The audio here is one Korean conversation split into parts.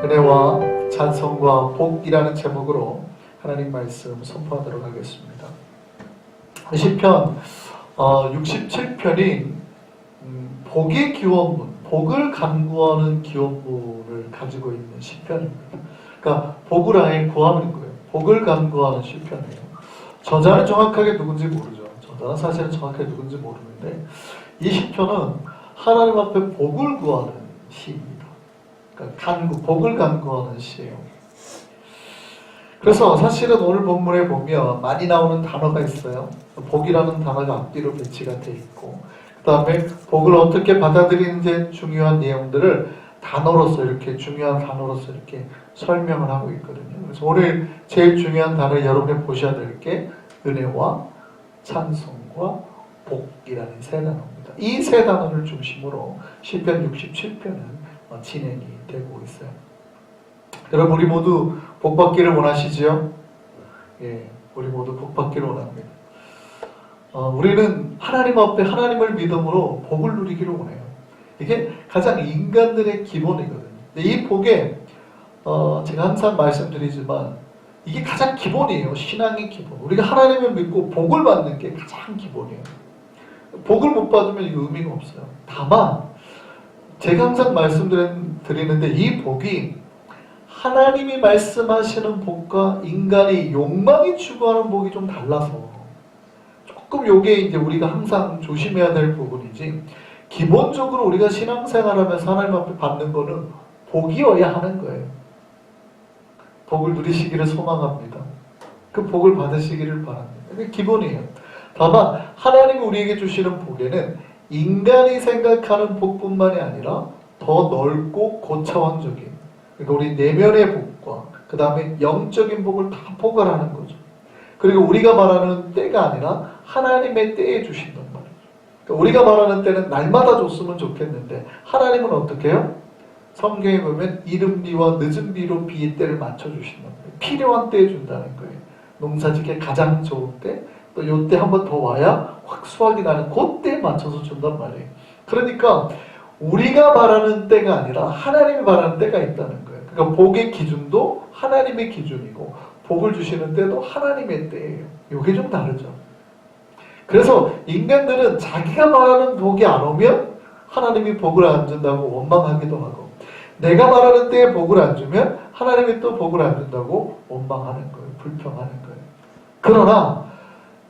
은혜와 찬송과 복이라는 제목으로 하나님 말씀 선포하도록 하겠습니다. 시편 67편이 복의 기원문, 복을 간구하는 기원문을 가지고 있는 시편입니다. 그러니까 복을 아예 구하는 거예요. 복을 간구하는 시편이에요. 저자는 정확하게 누군지 모르죠. 저자는 사실은 정확하게 누군지 모르는데 이 시편은 하나님 앞에 복을 구하는 시입니다. 그러니까 복을 간구하는 시예요. 그래서 사실은 오늘 본문에 보면 많이 나오는 단어가 있어요. 복이라는 단어가 앞뒤로 배치가 돼 있고, 그 다음에 복을 어떻게 받아들이는지 중요한 내용들을 단어로서 이렇게 중요한 단어로서 이렇게 설명을 하고 있거든요. 그래서 오늘 제일 중요한 단어 여러분이 보셔야 될 게 은혜와 찬송과 복이라는 세 단어입니다. 이 세 단어를 중심으로 시편 67편은 진행이 되고 있어요. 여러분, 우리 모두 복받기를 원하시지요? 예, 우리 모두 복받기를 원합니다. 우리는 하나님 앞에 하나님을 믿음으로 복을 누리기를 원해요. 이게 가장 인간들의 기본이거든요. 근데 이 복에 제가 항상 말씀드리지만 이게 가장 기본이에요. 신앙의 기본. 우리가 하나님을 믿고 복을 받는 게 가장 기본이에요. 복을 못 받으면 이거 의미가 없어요. 다만 제가 항상 말씀드리는데 이 복이 하나님이 말씀하시는 복과 인간의 욕망이 추구하는 복이 좀 달라서 조금 요게 이제 우리가 항상 조심해야 될 부분이지, 기본적으로 우리가 신앙생활하면서 하나님 앞에 받는 거는 복이어야 하는 거예요. 복을 누리시기를 소망합니다. 그 복을 받으시기를 바랍니다. 그게 기본이에요. 다만 하나님이 우리에게 주시는 복에는 인간이 생각하는 복뿐만이 아니라 더 넓고 고차원적인, 그러니까 우리 내면의 복과 그 다음에 영적인 복을 다 포괄하는 거죠. 그리고 우리가 말하는 때가 아니라 하나님의 때에 주신단 말이죠. 그러니까 우리가 말하는 때는 날마다 줬으면 좋겠는데 하나님은 어떻게 해요? 성경에 보면 이른 비와 늦은 비로 비의 때를 맞춰주신단 말이에요. 필요한 때에 준다는 거예요. 농사짓기 가장 좋은 때, 또 요때 한 번 더 와야 확 수확이 나는 그때에 맞춰서 준단 말이에요. 그러니까 우리가 바라는 때가 아니라 하나님이 바라는 때가 있다는 거예요. 그러니까 복의 기준도 하나님의 기준이고 복을 주시는 때도 하나님의 때예요. 이게 좀 다르죠. 그래서 인간들은 자기가 말하는 복이 안 오면 하나님이 복을 안 준다고 원망하기도 하고, 내가 말하는 때에 복을 안 주면 하나님이 또 복을 안 준다고 원망하는 거예요. 불평하는 거예요. 그러나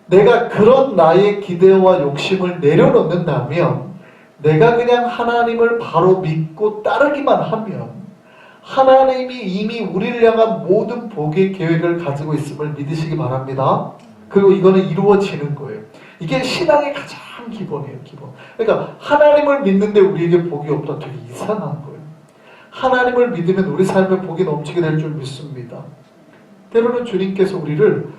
내가 그런 나의 기대와 욕심을 내려놓는다면, 내가 그냥 하나님을 바로 믿고 따르기만 하면 하나님이 이미 우리를 향한 모든 복의 계획을 가지고 있음을 믿으시기 바랍니다. 그리고 이거는 이루어지는 거예요. 이게 신앙의 가장 기본이에요. 기본. 그러니까 하나님을 믿는데 우리에게 복이 없다, 되게 이상한 거예요. 하나님을 믿으면 우리 삶에 복이 넘치게 될 줄 믿습니다. 때로는 주님께서 우리를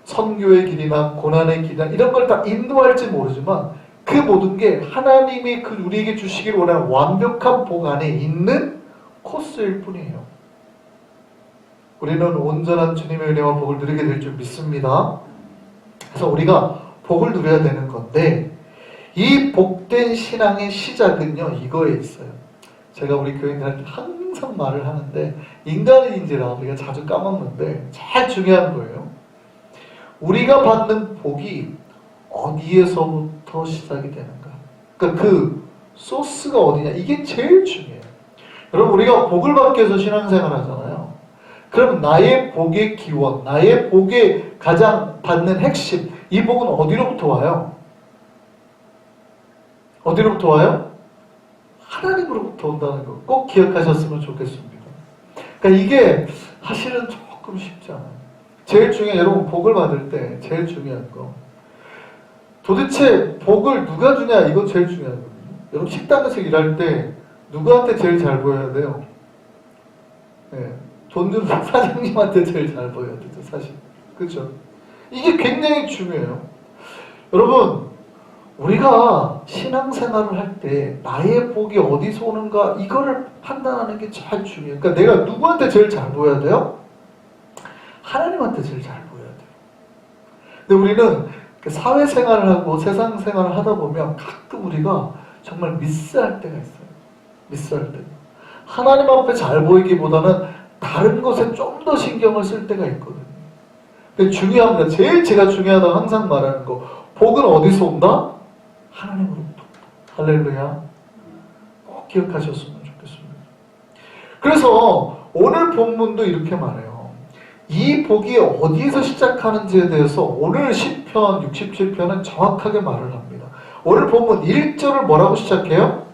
선교의 길이나 고난의 길이나 이런 걸 다 인도할지 모르지만 그 모든 게 하나님이 우리에게 주시길 원하는 완벽한 복 안에 있는 코스일 뿐이에요. 우리는 온전한 주님의 은혜와 복을 누리게 될 줄 믿습니다. 그래서 우리가 복을 누려야 되는 건데, 이 복된 신앙의 시작은요, 이거에 있어요. 제가 우리 교인들한테 항상 말을 하는데, 인간인지라 우리가 자주 까먹는데 제일 중요한 거예요. 우리가 받는 복이 어디에서부터 시작이 되는가? 그러니까 그 소스가 어디냐? 이게 제일 중요해요. 여러분, 우리가 복을 받기 위해서 신앙생활 하잖아요. 그럼 나의 복의 기원, 나의 복의 가장 받는 핵심, 이 복은 어디로부터 와요? 어디로부터 와요? 하나님으로부터 온다는 거 꼭 기억하셨으면 좋겠습니다. 그러니까 이게 사실은 조금 쉽지 않아요. 제일 중요한, 여러분 복을 받을 때 제일 중요한 거, 도대체 복을 누가 주냐, 이건 제일 중요하거든요. 여러분 식당에서 일할 때 누구한테 제일 잘 보여야 돼요? 네, 돈 주는 사장님한테 제일 잘 보여야 되죠, 사실. 그렇죠? 이게 굉장히 중요해요. 여러분, 우리가 신앙생활을 할 때 나의 복이 어디서 오는가, 이거를 판단하는 게 제일 중요해요. 그러니까 내가 누구한테 제일 잘 보여야 돼요? 하나님한테 제일 잘 보여야 돼요. 근데 우리는 사회생활을 하고 세상생활을 하다 보면 가끔 우리가 정말 미스할 때가 있어요. 미스할 때. 하나님 앞에 잘 보이기보다는 다른 것에 좀 더 신경을 쓸 때가 있거든요. 근데 중요합니다. 제일 제가 중요하다고 항상 말하는 거, 복은 어디서 온다? 하나님으로부터. 할렐루야. 꼭 기억하셨으면 좋겠습니다. 그래서 오늘 본문도 이렇게 말해요. 이 복이 어디에서 시작하는지에 대해서 오늘 시편 67편은 정확하게 말을 합니다. 오늘 본문 1절을 뭐라고 시작해요?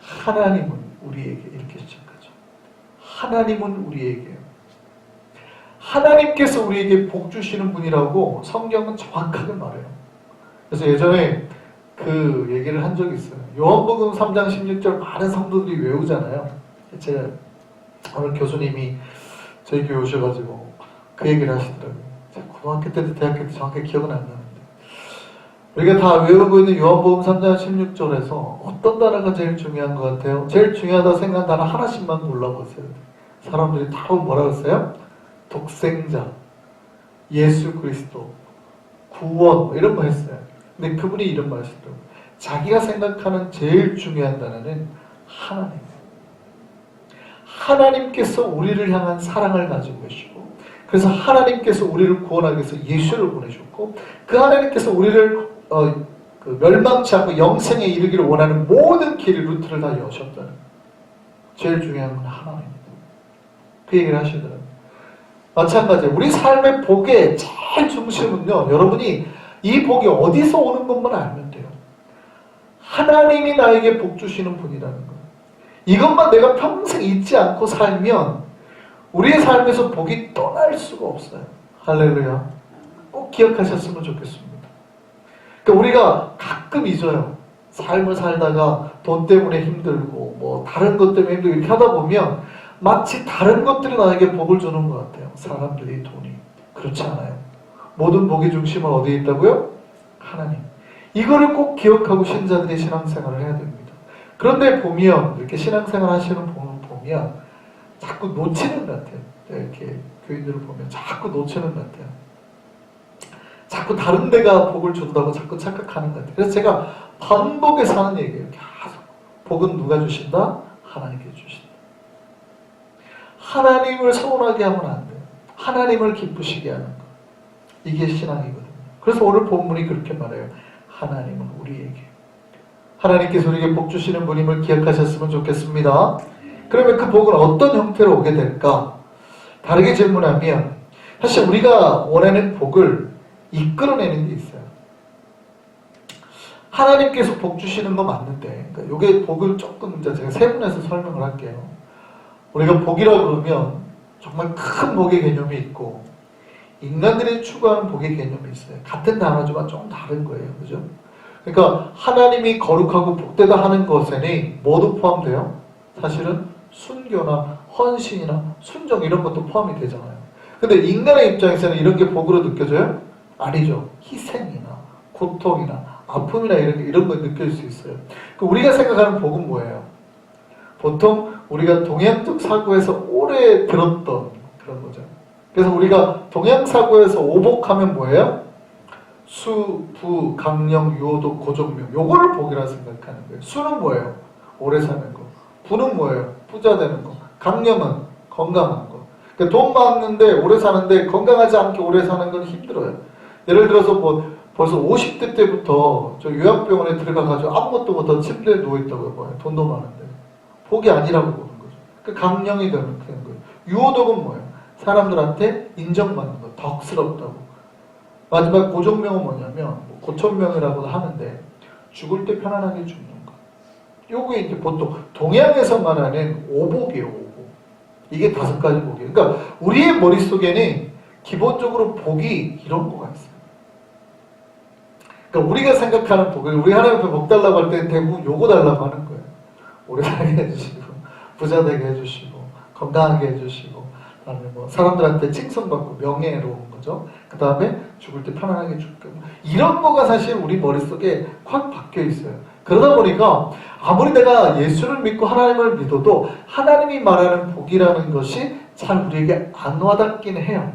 하나님은 우리에게, 이렇게 시작하죠. 하나님은 우리에게. 하나님께서 우리에게 복 주시는 분이라고 성경은 정확하게 말해요. 그래서 예전에 그 얘기를 한 적이 있어요. 요한복음 3장 16절 많은 성도들이 외우잖아요. 제가 오늘 교수님이 저희 교회 오셔가지고 그 얘기를 하시더라고요. 제가 고등학교 때도 대학교 때 정확히 기억은 안 나는데, 우리가 다 외우고 있는 요한복음 3장 16절에서 어떤 단어가 제일 중요한 것 같아요? 제일 중요하다고 생각하는 단어 하나씩만 골라보세요. 사람들이 다 뭐라고 했어요? 독생자, 예수 그리스도, 구원, 이런 거 했어요. 근데 그분이 이런 말 하시더라고요. 자기가 생각하는 제일 중요한 단어는 하나님. 하나님께서 우리를 향한 사랑을 가지고 계시고, 그래서 하나님께서 우리를 구원하기 위해서 예수를 보내셨고, 그 하나님께서 우리를 멸망치 않고 영생에 이르기를 원하는 모든 길, 루트를 다 여셨다는, 제일 중요한 건 하나님입니다. 그 얘기를 하시더라고요. 마찬가지예요. 우리 삶의 복의 제일 중심은요, 여러분이 이 복이 어디서 오는 것만 알면 돼요. 하나님이 나에게 복 주시는 분이라는 거예요. 이것만 내가 평생 잊지 않고 살면 우리의 삶에서 복이 떠날 수가 없어요. 할렐루야. 꼭 기억하셨으면 좋겠습니다. 그러니까 우리가 가끔 잊어요. 삶을 살다가 돈 때문에 힘들고 뭐 다른 것 때문에 힘들고 이렇게 하다 보면 마치 다른 것들이 나에게 복을 주는 것 같아요. 사람들이, 돈이. 그렇지 않아요. 모든 복의 중심은 어디에 있다고요? 하나님. 이거를 꼭 기억하고 신자들이 신앙생활을 해야 됩니다. 그런데 보면, 이렇게 신앙생활 하시는 분을 보면 자꾸 놓치는 것 같아요. 이렇게 교인들을 보면 자꾸 놓치는 것 같아요. 자꾸 다른 데가 복을 준다고 자꾸 착각하는 것 같아요. 그래서 제가 반복해서 하는 얘기예요. 계속. 복은 누가 주신다? 하나님께 주신다. 하나님을 서운하게 하면 안 돼요. 하나님을 기쁘시게 하는 것. 이게 신앙이거든요. 그래서 오늘 본문이 그렇게 말해요. 하나님은 우리에게. 하나님께서 우리에게 복 주시는 분임을 기억하셨으면 좋겠습니다. 그러면 그 복은 어떤 형태로 오게 될까? 다르게 질문하면, 사실 우리가 원하는 복을 이끌어내는 게 있어요. 하나님께서 복 주시는 거 맞는데, 그러니까 이게 복을 조금 제가 세분해서 설명을 할게요. 우리가 복이라고 그러면 정말 큰 복의 개념이 있고, 인간들이 추구하는 복의 개념이 있어요. 같은 단어지만 좀 다른 거예요. 그죠? 그러니까 하나님이 거룩하고 복되다 하는 것에는 뭐도 포함돼요? 사실은 순교나 헌신이나 순종 이런 것도 포함이 되잖아요. 근데 인간의 입장에서는 이런 게 복으로 느껴져요? 아니죠. 희생이나 고통이나 아픔이나 이런 거 느낄 수 있어요. 우리가 생각하는 복은 뭐예요? 보통 우리가 동양적 사고에서 오래 들었던 그런 거죠. 그래서 우리가 동양사고에서 오복하면 뭐예요? 수, 부, 강령, 유호도, 고종명, 요거를 복이라 생각하는 거예요. 수는 뭐예요? 오래 사는 거. 부는 뭐예요? 부자 되는 거. 강령은 건강한 거. 그러니까 돈 많은데 오래 사는데 건강하지 않게 오래 사는 건 힘들어요. 예를 들어서 뭐 벌써 50대 때부터 저 요양병원에 들어가가지고 아무것도 못하고 침대에 누워있다고 해봐요. 돈도 많은데. 복이 아니라고 보는 거죠. 그 강령이 되는 거예요. 유호덕은 뭐예요? 사람들한테 인정받는 거, 덕스럽다고. 마지막 고종명은 뭐냐면, 고천명이라고도 하는데, 죽을 때 편안하게 죽는 거. 요게 이제 보통 동양에서 말하는 오복이에요, 오복. 이게 5가지 복이에요. 그러니까 우리의 머릿속에는 기본적으로 복이 이런 거가 있어요. 그러니까 우리가 생각하는 복, 우리 하나님 앞에 복 달라고 할 때 대부분 요거 달라고 하는 거예요. 오래 살게 해주시고, 부자 되게 해주시고, 건강하게 해주시고, 그다음에 뭐 사람들한테 칭송받고 명예로운 거죠. 그 다음에 죽을 때 편안하게 죽고, 이런 거가 사실 우리 머릿속에 확 박혀 있어요. 그러다 보니까 아무리 내가 예수를 믿고 하나님을 믿어도 하나님이 말하는 복이라는 것이 잘 우리에게 안 와닿긴 해요.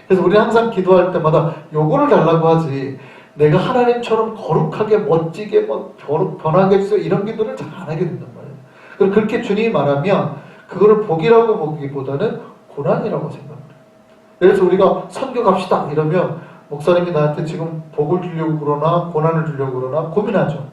그래서 우리 항상 기도할 때마다 요거를 달라고 하지, 내가 하나님처럼 거룩하게 멋지게 뭐 변하게 해주세요 이런 기도를 잘 안 하게 된단 말이에요. 그렇게 주님이 말하면 그거를 복이라고 보기보다는 고난이라고 생각해요. 그래서 우리가 선교 갑시다 이러면 목사님이 나한테 지금 복을 주려고 그러나 고난을 주려고 그러나 고민하죠.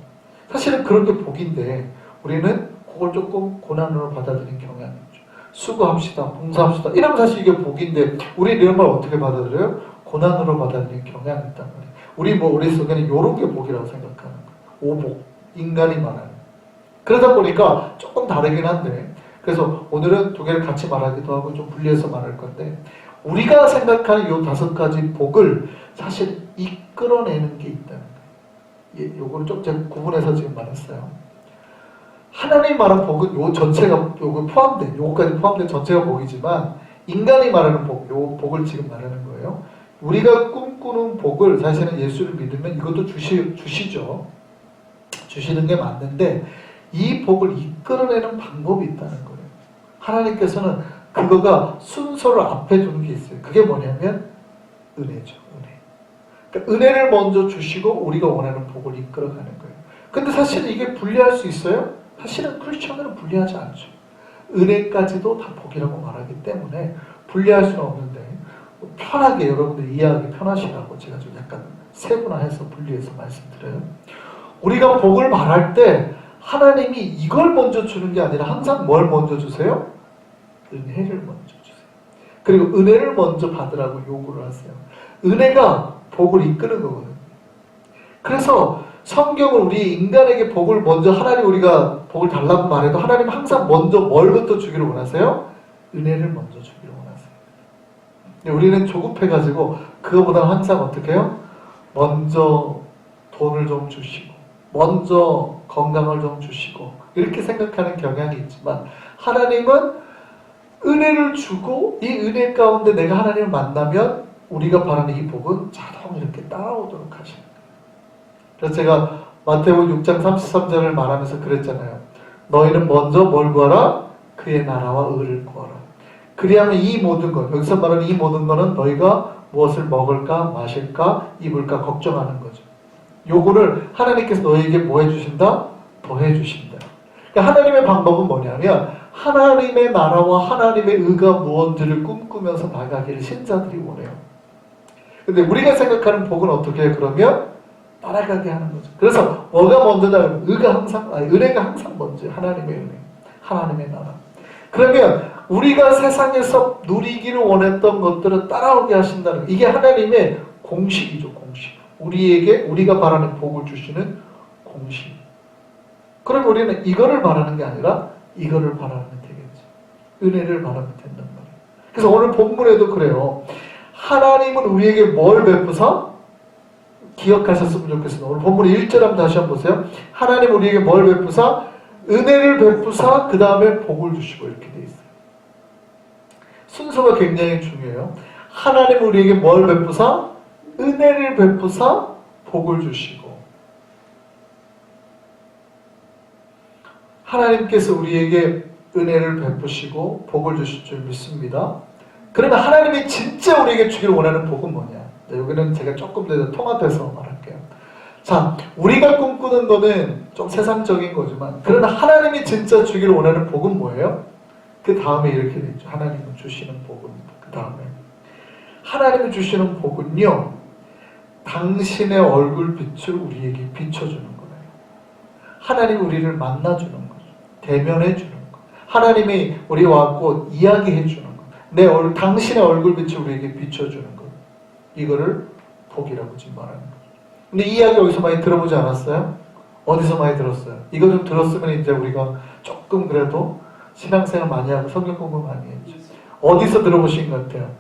사실은 그런 게 복인데 우리는 그걸 조금 고난으로 받아들인 경향이 있죠. 수고합시다, 봉사합시다 이러면 사실 이게 복인데 우리 이런 말 어떻게 받아들여요? 고난으로 받아들인 경향이 있단 말이에요. 우리 머릿속에는 이런 게 복이라고 생각하는 거예요. 오복, 인간이 말하는. 그러다 보니까 조금 다르긴 한데 그래서 오늘은 두 개를 같이 말하기도 하고 좀 분리해서 말할 건데 우리가 생각하는 요 5가지 복을 사실 이끌어내는 게 있다는 거예요. 요거를 좀 제가 구분해서 지금 말했어요. 하나님 말하는 복은 요 전체가 요거까지 포함된 전체가 복이지만 인간이 말하는 복, 요 복을 지금 말하는 거예요. 우리가 꿈꾸는 복을 사실은 예수를 믿으면 이것도 주시죠. 주시는 게 맞는데 이 복을 이끌어내는 방법이 있다는 거예요. 하나님께서는 그거가 순서를 앞에 두는 게 있어요. 그게 뭐냐면 은혜죠. 은혜. 그러니까 은혜를 먼저 주시고 우리가 원하는 복을 이끌어가는 거예요. 근데 사실은 이게 분리할 수 있어요? 사실은 크리스천들은 분리하지 않죠. 은혜까지도 다 복이라고 말하기 때문에 분리할 수는 없는데 편하게 여러분들이 이해하기 편하시라고 제가 좀 약간 세분화해서 분리해서 말씀드려요. 우리가 복을 말할 때 하나님이 이걸 먼저 주는 게 아니라 항상 뭘 먼저 주세요? 은혜를 먼저 주세요. 그리고 은혜를 먼저 받으라고 요구를 하세요. 은혜가 복을 이끄는 거거든요. 그래서 성경은 우리 인간에게 복을 먼저 하나님 우리가 복을 달라고 말해도 하나님 항상 먼저 뭘부터 주기를 원하세요? 은혜를 먼저 주기를 원하세요. 우리는 조급해가지고 그거보다 항상 어떻게 해요? 먼저 돈을 좀 주시고 먼저 건강을 좀 주시고 이렇게 생각하는 경향이 있지만 하나님은 은혜를 주고 이 은혜 가운데 내가 하나님을 만나면 우리가 바라는 이 복은 자동 이렇게 따라오도록 하시는 거예요. 그래서 제가 마태복음 6장 33절을 말하면서 그랬잖아요. 너희는 먼저 뭘 구하라? 그의 나라와 의를 구하라. 그리하면 이 모든 것, 여기서 말하는 이 모든 것은 너희가 무엇을 먹을까 마실까 입을까 걱정하는 거죠. 요거를 하나님께서 너희에게 뭐 해주신다? 더 해주신다. 그러니까 하나님의 방법은 뭐냐면 하나님의 나라와 하나님의 의가 무언지를 꿈꾸면서 나가기를 신자들이 원해요. 근데 우리가 생각하는 복은 어떻게 해요? 그러면 따라가게 하는 거죠. 그래서 뭐가 먼저다? 은혜가 항상 먼저 하나님의 은혜, 하나님의 나라. 그러면 우리가 세상에서 누리기를 원했던 것들을 따라오게 하신다는 이게 하나님의 공식이죠. 공식. 우리가 바라는 복을 주시는 공식. 그럼 우리는 이거를 바라는 게 아니라 이거를 바라면 되겠죠. 은혜를 바라면 된단 말이에요. 그래서 오늘 본문에도 그래요. 하나님은 우리에게 뭘 베푸사? 기억하셨으면 좋겠습니다. 오늘 본문 1절 한번 다시 한번 보세요. 하나님은 우리에게 뭘 베푸사? 은혜를 베푸사 그 다음에 복을 주시고 이렇게 돼 있어요. 순서가 굉장히 중요해요. 하나님은 우리에게 뭘 베푸사? 은혜를 베푸사 복을 주시고 하나님께서 우리에게 은혜를 베푸시고 복을 주실 줄 믿습니다. 그러면 하나님이 진짜 우리에게 주기를 원하는 복은 뭐냐? 여기는 제가 조금 더 통합해서 말할게요. 자, 우리가 꿈꾸는 거는 좀 세상적인 거지만 그러나 하나님이 진짜 주기를 원하는 복은 뭐예요? 그 다음에 이렇게 되죠. 하나님은 주시는 복은 그 다음에 하나님이 주시는 복은요. 당신의 얼굴빛을 우리에게 비춰주는 거예요. 하나님이 우리를 만나주는 거죠. 대면해주는 거. 하나님이 우리와 왔고 이야기해주는 거. 당신의 얼굴빛을 우리에게 비춰주는 거. 이거를 복이라고 지금 말하는 거죠. 근데 이 이야기 여기서 많이 들어보지 않았어요? 어디서 많이 들었어요? 이거 좀 들었으면 이제 우리가 조금 그래도 신앙생활 많이 하고 성경 공부 많이 했죠. 어디서 들어보신 것 같아요?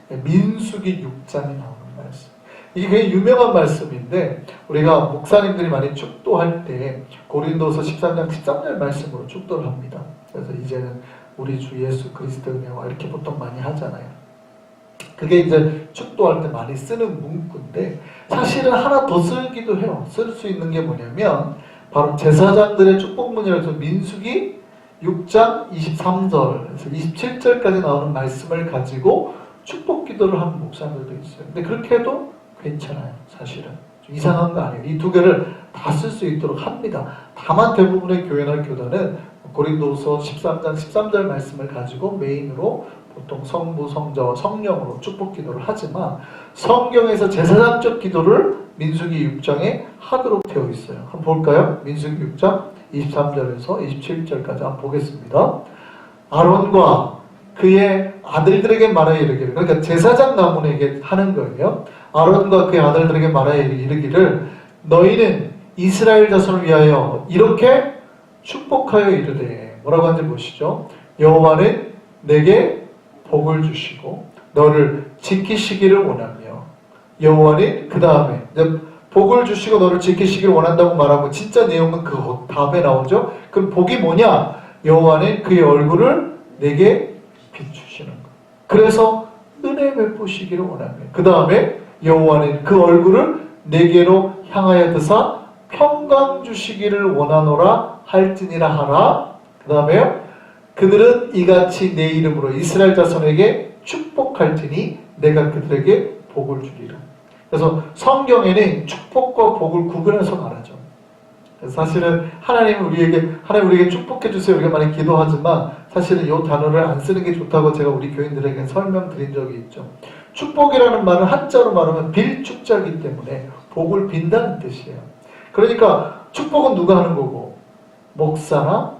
민수기 6장에 나오는 말씀. 이게 굉장히 유명한 말씀인데 우리가 목사님들이 많이 축도할 때 고린도서 13장 13절 말씀으로 축도를 합니다. 그래서 이제는 우리 주 예수 그리스도의 은혜와 이렇게 보통 많이 하잖아요. 그게 이제 축도할 때 많이 쓰는 문구인데 사실은 하나 더 쓰기도 해요. 쓸 수 있는 게 뭐냐면 바로 제사장들의 축복문이라서 민수기 6장 23절에서 27절까지 나오는 말씀을 가지고 축복 기도를 하는 목사님들도 있어요. 근데 그렇게 해도 괜찮아요. 사실은 좀 이상한 거 아니에요. 이 두 개를 다 쓸 수 있도록 합니다. 다만 대부분의 교회나 교단은 고린도서 13장 13절 말씀을 가지고 메인으로 보통 성부, 성자와 성령으로 축복 기도를 하지만 성경에서 제사장적 기도를 민수기 6장에 하도록 되어 있어요. 한번 볼까요? 민수기 6장 23절에서 27절까지 한번 보겠습니다. 아론과 그의 아들들에게 말하여 이르기를, 그러니까 제사장 가문에게 하는 거예요. 아론과 그의 아들들에게 말하여 이르기를 너희는 이스라엘 자손을 위하여 이렇게 축복하여 이르되, 뭐라고 하는지 보시죠. 여호와는 내게 복을 주시고 너를 지키시기를 원하며, 여호와는 그 다음에 복을 주시고 너를 지키시기를 원한다고 말하고 진짜 내용은 그 다음에 나오죠. 그럼 복이 뭐냐? 여호와는 그의 얼굴을 내게 비추시는 것. 그래서 은혜 베푸시기를 원하며, 그 다음에 여호와는 그 얼굴을 내게로 향하여 드사 평강 주시기를 원하노라 할지니라 하라. 그 다음에 그들은 이같이 내 이름으로 이스라엘 자손에게 축복할지니 내가 그들에게 복을 주리라. 그래서 성경에는 축복과 복을 구분해서 말하죠. 사실은 하나님 우리에게 축복해 주세요 우리가 많이 기도하지만 사실은 이 단어를 안 쓰는 게 좋다고 제가 우리 교인들에게 설명드린 적이 있죠. 축복이라는 말은 한자로 말하면 빌축자이기 때문에 복을 빈다는 뜻이에요. 그러니까 축복은 누가 하는 거고, 목사나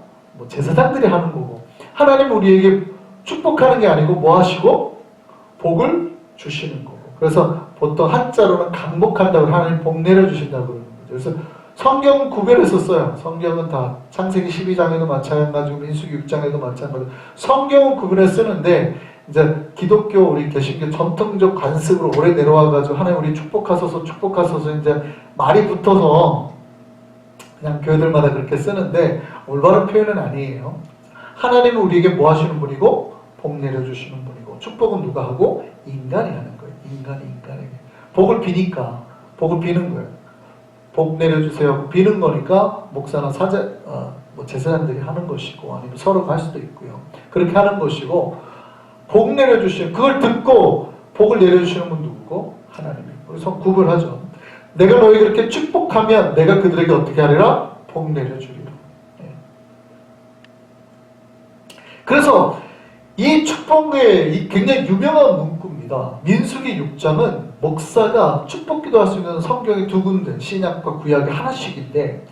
제사장들이 하는 거고, 하나님 우리에게 축복하는 게 아니고 뭐 하시고? 복을 주시는 거고. 그래서 보통 한자로는 강복한다고, 하나님 복 내려주신다고 그러는 거죠. 그래서 성경은 구별해서 써요. 성경은 다 창세기 12장에도 마찬가지고 민수기 6장에도 마찬가지고 성경은 구별해 쓰는데, 이제 기독교 우리 개신교 전통적 관습으로 오래 내려와가지고 하나님 우리 축복하소서 이제 말이 붙어서 그냥 교회들마다 그렇게 쓰는데 올바른 표현은 아니에요. 하나님은 우리에게 뭐 하시는 분이고 복 내려주시는 분이고, 축복은 누가 하고? 인간이 하는 거예요. 인간이 인간에게 복을 비니까 복을 비는 거예요. 복 내려주세요 비는 거니까 목사나 제사장들이 하는 것이고, 아니면 서로가 할 수도 있고요. 그렇게 하는 것이고, 복 내려주시는, 그걸 듣고 복을 내려주시는 분 누구고? 하나님이고. 그래서 구분하죠. 내가 너희 그렇게 축복하면 내가 그들에게 어떻게 하리라? 복 내려주리라. 그래서 이 축복의 굉장히 유명한 문구입니다. 민수기 6장은 목사가 축복 기도할 수 있는 성경의 두 군데, 신약과 구약의 하나씩인데,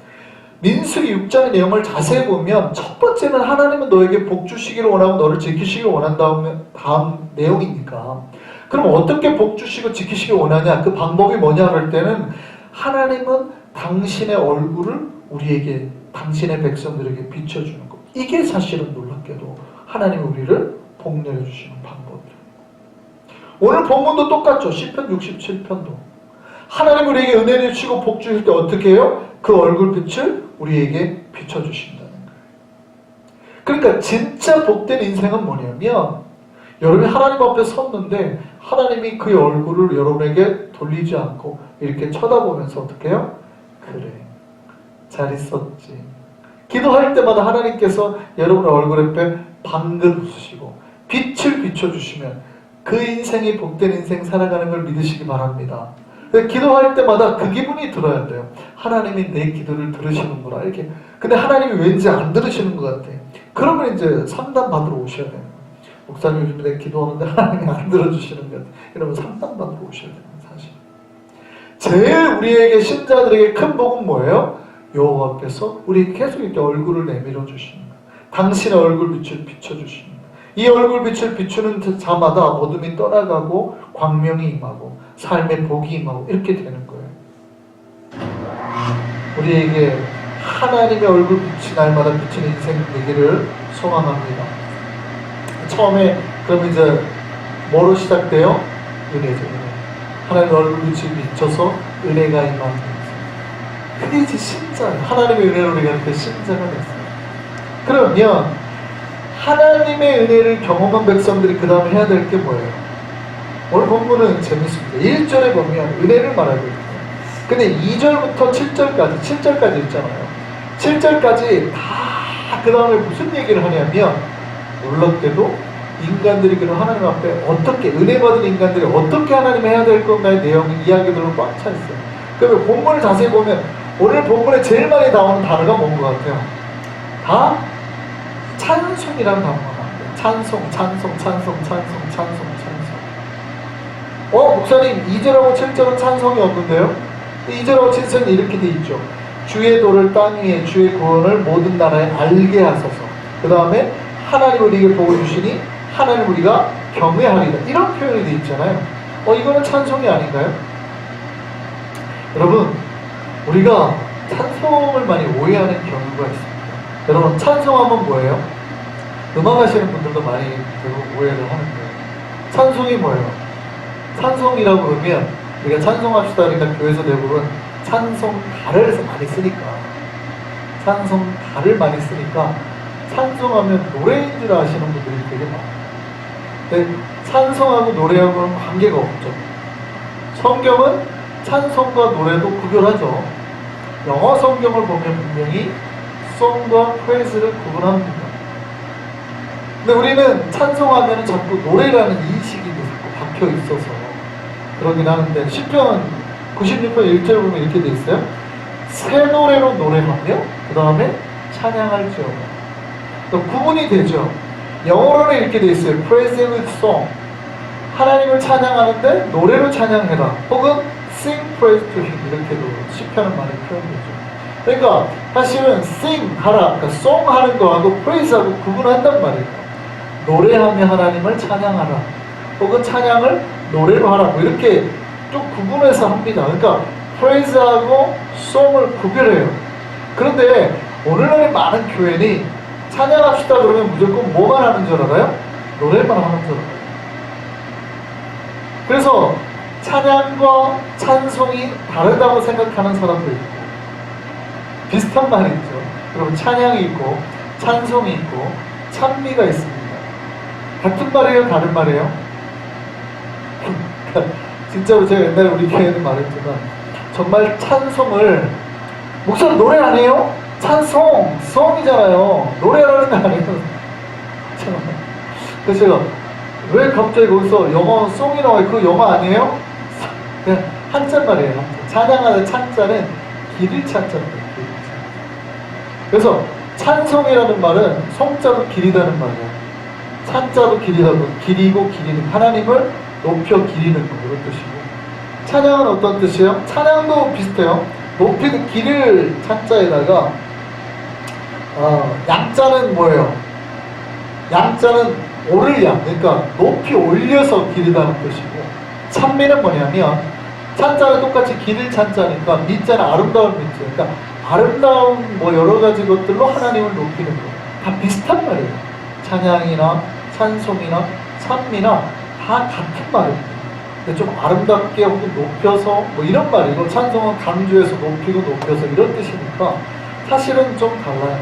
민수기 6장의 내용을 자세히 보면 첫 번째는 하나님은 너에게 복 주시기를 원하고 너를 지키시기를 원한다는 다음 내용이니까, 그럼 어떻게 복 주시고 지키시기를 원하냐? 그 방법이 뭐냐 할 때는 하나님은 당신의 얼굴을 우리에게, 당신의 백성들에게 비춰주는 것. 이게 사실은 놀랍게도 하나님이 우리를 복 내려주시는 방법이에요. 오늘 본문도 똑같죠. 시편 67편도 하나님 우리에게 은혜를 주시고 복 주실 때 어떻게 해요? 그 얼굴빛을 우리에게 비춰주신다는 거예요. 그러니까 진짜 복된 인생은 뭐냐면, 여러분이 하나님 앞에 섰는데 하나님이 그의 얼굴을 여러분에게 돌리지 않고 이렇게 쳐다보면서 어떻게 해요? 그래, 잘 있었지. 기도할 때마다 하나님께서 여러분의 얼굴 앞에 방긋 웃으시고 빛을 비춰주시면 그 인생이 복된 인생 살아가는 걸 믿으시기 바랍니다. 기도할 때마다 그 기분이 들어야 돼요. 하나님이 내 기도를 들으시는구나, 이렇게. 근데 하나님이 왠지 안 들으시는 것 같아. 그러면 이제 상담 받으러 오셔야 돼요. 목사님 요즘 내가 기도하는데 하나님이 안 들어주시는 것 같아. 이러면 상담 받으러 오셔야 돼요. 사실 제일 우리에게, 신자들에게 큰 복은 뭐예요? 여호와께서 우리에게 계속 이렇게 얼굴을 내밀어 주시는 거예요. 당신의 얼굴빛을 비춰주시는 거예요. 이 얼굴빛을 비추는 자마다 어둠이 떠나가고 광명이 임하고 삶의 복이 임하고 이렇게 되는 거예요. 우리에게 하나님의 얼굴빛이 날마다 비치는 인생 되기를 소망합니다. 처음에 그럼 이제 뭐로 시작돼요? 은혜죠. 은혜. 하나님의 얼굴빛이 비쳐서 은혜가 임합니다. 그게 이제 신자예요. 하나님의 은혜로 우리가 이렇게 신자가 됐어요. 그러면 하나님의 은혜를 경험한 백성들이 그 다음에 해야 될 게 뭐예요? 오늘 본문은 재밌습니다. 1절에 보면 은혜를 말하고 있어요. 근데 2절부터 7절까지 있잖아요. 7절까지 다 그 다음에 무슨 얘기를 하냐면, 놀랍게도 인간들이 그런 하나님 앞에 어떻게, 은혜 받은 인간들이 어떻게 하나님 해야 될 건가의 내용, 이야기들로 꽉 차 있어요. 그러면 본문을 자세히 보면 오늘 본문에 제일 많이 나오는 단어가 뭔 것 같아요? 다 찬송이라는 단어가 나와요. 찬송, 찬송, 찬송, 찬송, 찬송, 찬송. 목사님 2절하고 7절은 찬송이 없는데요? 2절하고 7절은 이렇게 돼 있죠. 주의 도를 땅 위에 주의 구원을 모든 나라에 알게 하소서. 그 다음에 하나님 우리에게 복을 주시니 하나님 우리가 경외하리라. 이런 표현이 돼 있잖아요. 이거는 찬송이 아닌가요? 여러분, 우리가 찬송을 많이 오해하는 경우가 있습니다. 여러분, 찬송하면 뭐예요? 음악 하시는 분들도 많이 오해를 하는데, 찬송이 뭐예요? 찬송이라고 그러면 우리가 찬송합시다 그러니까 교회에서 대부분 찬송가를 많이 쓰니까, 찬송가를 많이 쓰니까 찬송하면 노래인 줄 아시는 분들이 되게 많아요. 근데 찬송하고 노래하고는 관계가 없죠. 성경은 찬송과 노래도 구별하죠. 영어 성경을 보면 분명히 song과 praise를 구분합니다. 근데 우리는 찬송하면 자꾸 노래라는 인식이 자꾸 박혀 있어서 그러긴 하는데, 시편 96편 1절 보면 이렇게 돼 있어요. 새 노래로 노래하며 그 다음에 찬양할지어다. 구분이 되죠. 영어로는 이렇게 돼 있어요. praise him with song. 하나님을 찬양하는데 노래로 찬양해라. 혹은 sing praise to him. 이렇게도 시편은 많이 표현되죠. 그러니까 사실은 sing 하라, 그러니까 song 하는 거하고 praise하고 구분한단 말이에요. 노래하며 하나님을 찬양하라. 혹은 찬양을 노래로 하라. 뭐 이렇게 좀 구분해서 합니다. 그러니까 praise하고 song을 구별해요. 그런데 오늘날의 많은 교회는 찬양합시다 그러면 무조건 뭐만 하는 줄 알아요? 노래만 하는 줄 알아요. 그래서 찬양과 찬송이 다르다고 생각하는 사람도 있고, 비슷한 말이 있죠. 여러분, 찬양이 있고 찬송이 있고 찬미가 있습니다. 같은 말이에요? 다른 말이에요? 진짜로 제가 옛날에 우리 교회는 말했지만, 정말 찬송을 목사님 노래 안 해요? 찬송, 송이잖아요. 노래라는 거 아니에요. 그래서 제가 왜 갑자기 거기서 영어 송이 나와요? 그거 영어 아니에요? 그냥 한자말이에요. 찬양하는 찬자는 길을 찬자입니다. 그래서 찬송이라는 말은 송자도 길이다는 말이에요. 찬자도 길이다고, 길이고 기리는, 하나님을 높여 기리는 거, 이런 뜻이고, 찬양은 어떤 뜻이에요? 찬양도 비슷해요. 높이는 길을 찬자에다가 양자는 뭐예요? 양자는 오를 양, 그러니까 높이 올려서 기리다는 뜻이고, 찬미는 뭐냐면 찬자는 똑같이 기릴 찬자니까 미자는 아름다운 미자, 그러니까 아름다운 뭐 여러 가지 것들로 하나님을 높이는 거, 다 비슷한 말이에요. 찬양이나 찬송이나 찬미나 다 같은 말입니다. 근데 좀 아름답게 혹은 높여서 뭐 이런 말이고, 찬송은 강조해서 높이고 높여서 이런 뜻이니까 사실은 좀 달라요.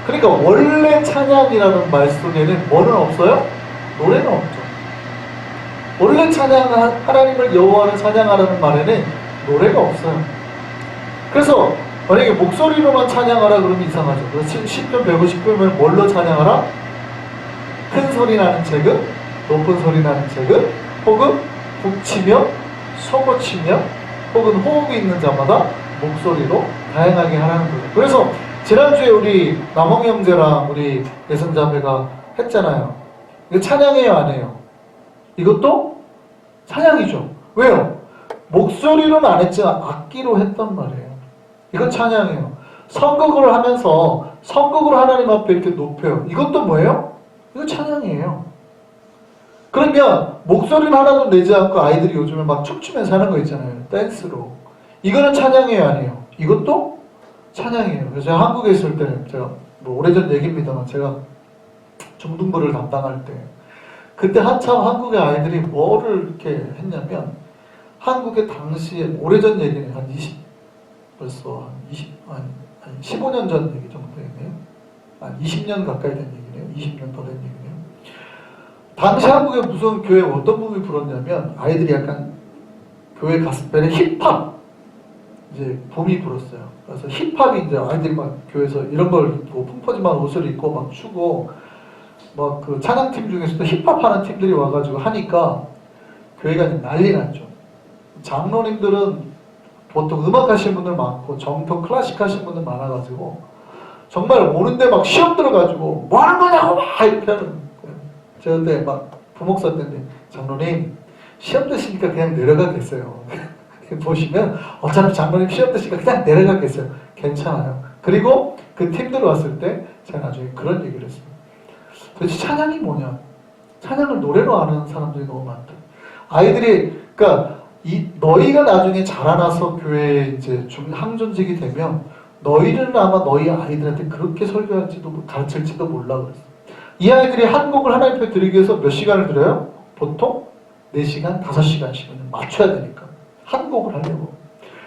그러니까 원래 찬양이라는 말 속에는 뭐는 없어요? 노래는 없죠. 원래 찬양, 하나님을 여호와를 찬양하라는 말에는 노래가 없어요. 그래서 만약에 목소리로만 찬양하라 그러면 이상하죠. 그래서 10편 150편은 뭘로 찬양하라? 큰 소리 나는 체급, 높은 소리 나는 체급, 혹은 북치며 소고치며, 혹은 호흡이 있는 자마다 목소리로 다양하게 하라는 거예요. 그래서 지난주에 우리 남홍 형제랑 우리 예선자매가 했잖아요. 이거 찬양해요, 안 해요? 이것도 찬양이죠. 왜요? 목소리로는 안 했지만 악기로 했단 말이에요. 이건 찬양이에요. 선곡을 하면서 선곡으로 하나님 앞에 이렇게 높여요. 이것도 뭐예요? 이거 찬양이에요. 그러면 목소리는 하나도 내지 않고 아이들이 요즘에 막 춤추면서 하는 거 있잖아요. 댄스로. 이거는 찬양이에요, 아니에요? 이것도 찬양이에요. 그래서 제가 한국에 있을 때, 제가 뭐 오래전 얘기입니다만, 제가 중등부를 담당할 때, 그때 한참 한국의 아이들이 뭐를 이렇게 했냐면, 한국의 당시에, 오래전 얘기는 한 15년 전 얘기 정도 되겠네요. 한 20년 가까이 된 얘기네요. 20년 더 된 얘기네요. 당시 한국에 무슨 교회 어떤 분이 불었냐면, 아이들이 약간 교회 갔을 때는 힙합 이제 봄이 불었어요. 그래서 힙합이 이제 아이들이 막 교회에서 이런 걸 입고 풍퍼짐한 옷을 입고 막 추고, 막 그 찬양팀 중에서도 힙합 하는 팀들이 와가지고 하니까 교회가 난리 났죠. 장로님들은 보통 음악 하시는 분들 많고 정통 클래식 하시는 분들 많아가지고 정말 오는데 막 시험 들어가지고 뭐 하는 거냐고 막 이렇게 하는 거예요. 제가 그때 막 부목사 때인데 장로님 시험 드시니까 그냥 내려가겠어요. 보시면 어차피 장로님 시험 드시니까 그냥 내려가겠어요. 괜찮아요. 그리고 그 팀 들어왔을 때 제가 나중에 그런 얘기를 했어요. 도대체 찬양이 뭐냐? 찬양을 노래로 아는 사람들이 너무 많다. 아이들이 그러니까 너희가 나중에 자라나서 교회에 이제 좀 항존직이 되면 너희는 아마 너희 아이들한테 그렇게 설교할지도 가르칠지도 몰라 그랬어요. 이 아이들이 한 곡을 하나님 앞에 드리기 위해서 몇 시간을 들어요? 보통 4시간, 5시간씩은 맞춰야 되니까 한 곡을 하려고.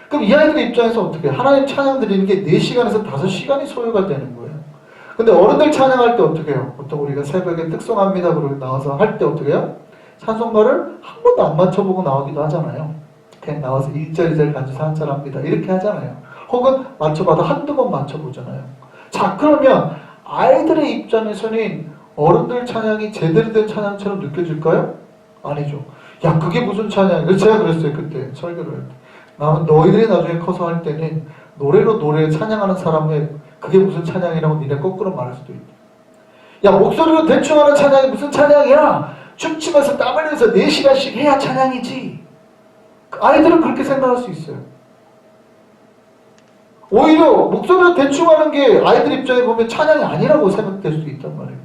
그럼 이 아이들 입장에서 어떻게 하나님 찬양 드리는 게 4시간에서 5시간이 소요가 되는 거예요. 근데 어른들 찬양할 때 어떻게 해요? 보통 우리가 새벽에 특송합니다 그러고 나와서 할 때 어떻게 해요? 찬송가를 한 번도 안 맞춰보고 나오기도 하잖아요. 그냥 나와서 1절 2절 간주 한절합니다 이렇게 하잖아요. 혹은 맞춰봐도 한두 번 맞춰보잖아요. 자, 그러면 아이들의 입장에서는 어른들 찬양이 제대로 된 찬양처럼 느껴질까요? 아니죠. 야, 그게 무슨 찬양이야? 제가 그랬어요. 그때 설교를 할 때. 너희들이 나중에 커서 할 때는 노래로 노래 찬양하는 사람의 그게 무슨 찬양이라고 니네 거꾸로 말할 수도 있다. 야, 목소리로 대충 하는 찬양이 무슨 찬양이야? 춤추면서 땀 흘리면서 4시간씩 해야 찬양이지. 아이들은 그렇게 생각할 수 있어요. 오히려 목소리로 대충 하는 게 아이들 입장에 보면 찬양이 아니라고 생각될 수도 있단 말이에요.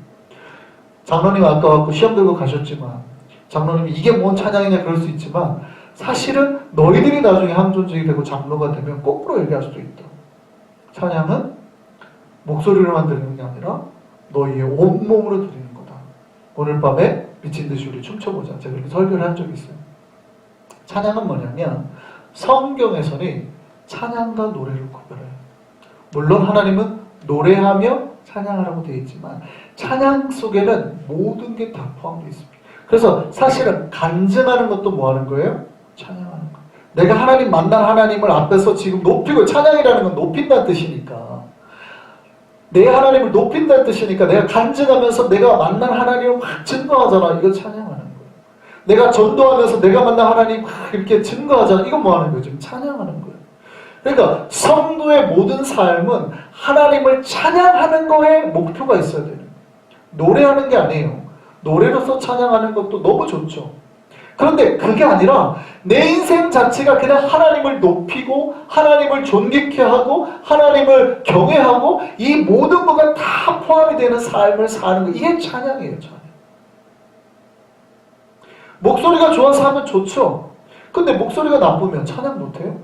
장로님 아까 와서 시험 들고 가셨지만 장로님이 이게 뭔 찬양이냐 그럴 수 있지만 사실은 너희들이 나중에 항존직이 되고 장로가 되면 거꾸로 얘기할 수도 있다. 찬양은 목소리로만 드리는 게 아니라 너희의 온몸으로 드리는 거다. 오늘 밤에 미친 듯이 우리 춤춰보자. 제가 그렇게 설교를 한 적이 있어요. 찬양은 뭐냐면 성경에서는 찬양과 노래를 구별해요. 물론 하나님은 노래하며 찬양하라고 되어 있지만 찬양 속에는 모든 게 다 포함되어 있습니다. 그래서 사실은 간증하는 것도 뭐 하는 거예요? 찬양하는 거. 내가 하나님 만난 하나님을 앞에서 지금 높이고, 찬양이라는 건 높인다는 뜻이니까, 내 하나님을 높인다는 뜻이니까 내가 간증하면서 내가 만난 하나님을 막 증거하잖아. 이거 찬양하는 거예요. 내가 전도하면서 내가 만난 하나님 막 이렇게 증거하잖아. 이거 뭐 하는 거예요? 지금 찬양하는 거예요. 그러니까 성도의 모든 삶은 하나님을 찬양하는 거에 목표가 있어야 되는 거예요. 노래하는 게 아니에요. 노래로서 찬양하는 것도 너무 좋죠. 그런데 그게 아니라 내 인생 자체가 그냥 하나님을 높이고 하나님을 존귀케 하고 하나님을 경외하고 이 모든 것가 다 포함이 되는 삶을 사는 거, 이게 찬양이에요. 찬양. 목소리가 좋아서 하면 좋죠. 근데 목소리가 나쁘면 찬양 못해요?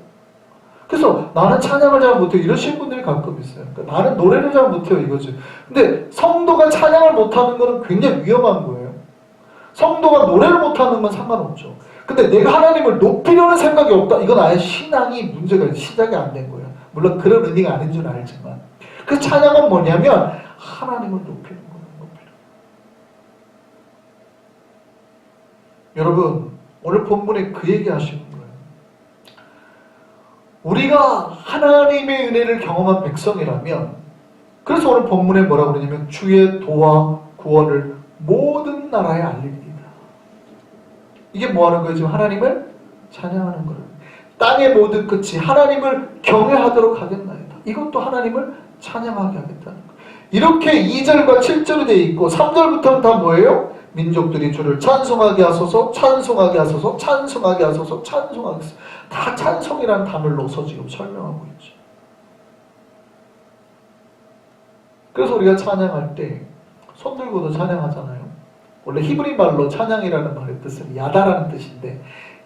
그래서 나는 찬양을 잘 못해요 이러신 분들이 가끔 있어요. 그러니까 나는 노래를 잘 못해요 이거지. 근데 성도가 찬양을 못하는 거는 굉장히 위험한 거예요. 성도가 노래를 못하는 건 상관없죠. 근데 내가 하나님을 높이려는 생각이 없다. 이건 아예 신앙이 문제가 시작이 안 된 거예요. 물론 그런 의미가 아닌 줄 알지만 그 찬양은 뭐냐면 하나님을 높이는 거예요. 여러분 오늘 본문에 그 얘기 하시는 거예요. 우리가 하나님의 은혜를 경험한 백성이라면, 그래서 오늘 본문에 뭐라고 그러냐면 주의 도와 구원을 모든 나라에 알리리이다. 이게 뭐 하는 거예요? 지금 하나님을 찬양하는 거예요. 땅의 모든 끝이 하나님을 경외하도록 하겠나이다. 이것도 하나님을 찬양하게 하겠다는 거예요. 이렇게 2절과 7절이 되어 있고 3절부터는 다 뭐예요? 민족들이 주를 찬송하게 하소서, 찬송하게 하소서, 찬송하게 하소서, 찬송하게 하소서. 다 찬송이라는 단어를 넣어서 지금 설명하고 있죠. 그래서 우리가 찬양할 때 손 들고도 찬양하잖아요. 원래 히브리 말로 찬양이라는 말의 뜻은 야다라는 뜻인데,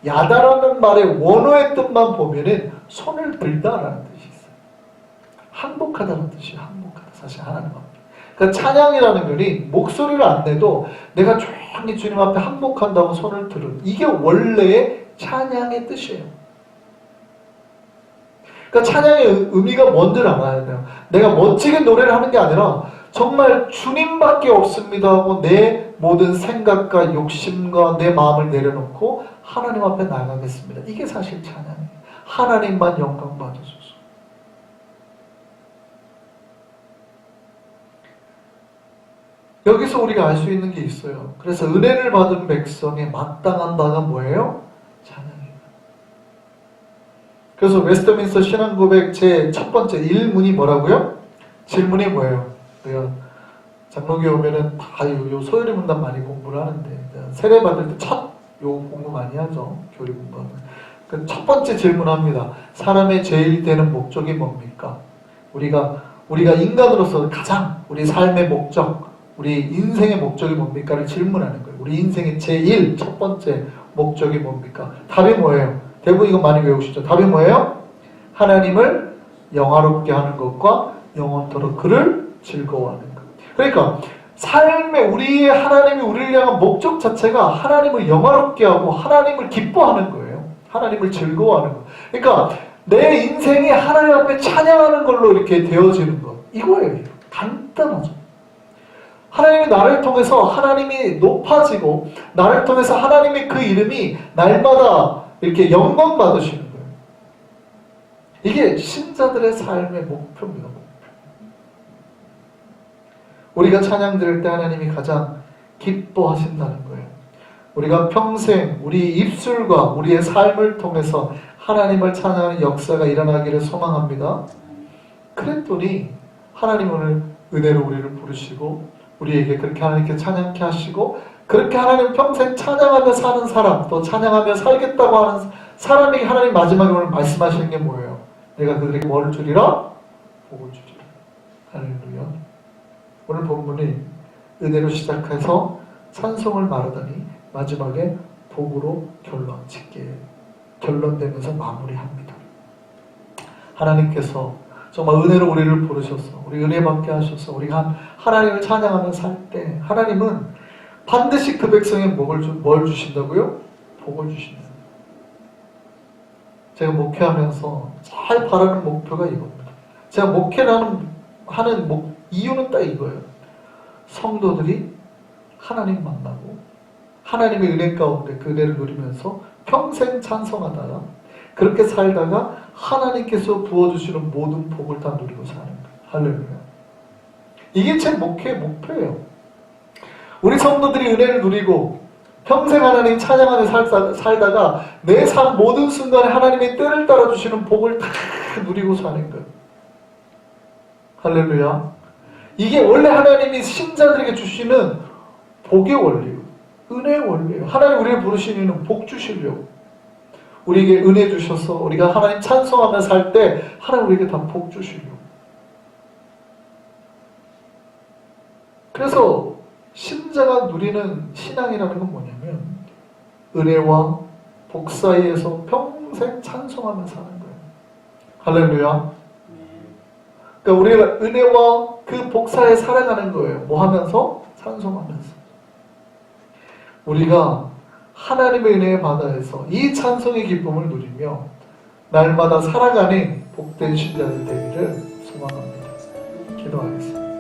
야다라는 말의 원어의 뜻만 보면은 손을 들다라는 뜻이 있어요. 항복하다는 뜻이에요. 항복하다. 사실 하나님 앞에. 그러니까 찬양이라는 것이 목소리를 안 내도 내가 조용히 주님 앞에 항복한다고 손을 들은, 이게 원래의 찬양의 뜻이에요. 그러니까 찬양의 의미가 뭔지를 알아야 돼요. 내가 멋지게 노래를 하는 게 아니라 정말 주님밖에 없습니다 하고 내 모든 생각과 욕심과 내 마음을 내려놓고 하나님 앞에 나가겠습니다. 이게 사실 찬양이에요. 하나님만 영광 받으소서. 여기서 우리가 알 수 있는 게 있어요. 그래서 은혜를 받은 백성의 마땅한 바가 뭐예요? 찬양이에요. 그래서 웨스트민스터 신앙고백 제 첫 번째 1문이 뭐라고요? 질문이 뭐예요? 우리가 장로교 오면은 다 요 소요리 문답 많이 공부를 하는데 세례 받을 때 첫 요 공부 많이 하죠. 교리 공부하면. 그 첫 번째 질문합니다. 사람의 제일 되는 목적이 뭡니까? 우리가 인간으로서 가장 우리 삶의 목적, 우리 인생의 목적이 뭡니까를 질문하는 거예요. 우리 인생의 제일 첫 번째 목적이 뭡니까? 답이 뭐예요? 대부분 이거 많이 외우시죠? 답이 뭐예요? 하나님을 영화롭게 하는 것과 영원토록 그를 즐거워하는 것. 그러니까 삶의 우리의 하나님이 우리를 향한 목적 자체가 하나님을 영화롭게 하고 하나님을 기뻐하는 거예요. 하나님을 즐거워하는 것. 그러니까 내 인생이 하나님 앞에 찬양하는 걸로 이렇게 되어지는 것. 이거예요. 간단하죠. 하나님이 나를 통해서 하나님이 높아지고 나를 통해서 하나님의 그 이름이 날마다 이렇게 영광 받으시는 거예요. 이게 신자들의 삶의 목표입니다. 우리가 찬양 드릴 때 하나님이 가장 기뻐하신다는 거예요. 우리가 평생 우리 입술과 우리의 삶을 통해서 하나님을 찬양하는 역사가 일어나기를 소망합니다. 그랬더니 하나님 오늘 은혜로 우리를 부르시고 우리에게 그렇게 하나님께 찬양케 하시고 그렇게 하나님 평생 찬양하며 사는 사람 또 찬양하며 살겠다고 하는 사람에게 하나님 마지막에 오늘 말씀하시는 게 뭐예요? 내가 그들에게 뭘 주리라? 복을 주리라. 할렐루야. 오늘 본문이 은혜로 시작해서 찬송을 말하더니 마지막에 복으로 결론되면서 마무리합니다. 하나님께서 정말 은혜로 우리를 부르셔서 우리 은혜 받게 하셔서 우리가 하나님을 찬양하며 살 때 하나님은 반드시 그 백성에 뭘 주신다고요? 복을 주신다. 제가 목회하면서 잘 바라는 목표가 이겁니다. 제가 목회를 하는 이유는 딱 이거예요. 성도들이 하나님 만나고 하나님의 은혜 가운데 그 은혜를 누리면서 평생 찬송하다가 그렇게 살다가 하나님께서 부어주시는 모든 복을 다 누리고 사는 거예요. 할렐루야. 이게 제 목회의 목표예요. 우리 성도들이 은혜를 누리고 평생 하나님 찬양하며 살다가 내 삶 모든 순간에 하나님의 때를 따라주시는 복을 다 누리고 사는 거예요. 할렐루야. 이게 원래 하나님이 신자들에게 주시는 복의 원리예요. 은혜의 원리예요. 하나님 우리를 부르신 이유는 복 주시려고. 우리에게 은혜 주셔서 우리가 하나님 찬송하며 살 때 하나님 우리에게 다 복 주시려고. 그래서 신자가 누리는 신앙이라는 건 뭐냐면 은혜와 복 사이에서 평생 찬송하며 사는 거예요. 할렐루야. 그러니까 우리가 은혜와 그 복 사이에 살아가는 거예요. 뭐 하면서? 찬송하면서. 우리가 하나님의 은혜의 바다에서 이 찬송의 기쁨을 누리며 날마다 살아가는 복된 신자들 되기를 소망합니다. 기도하겠습니다.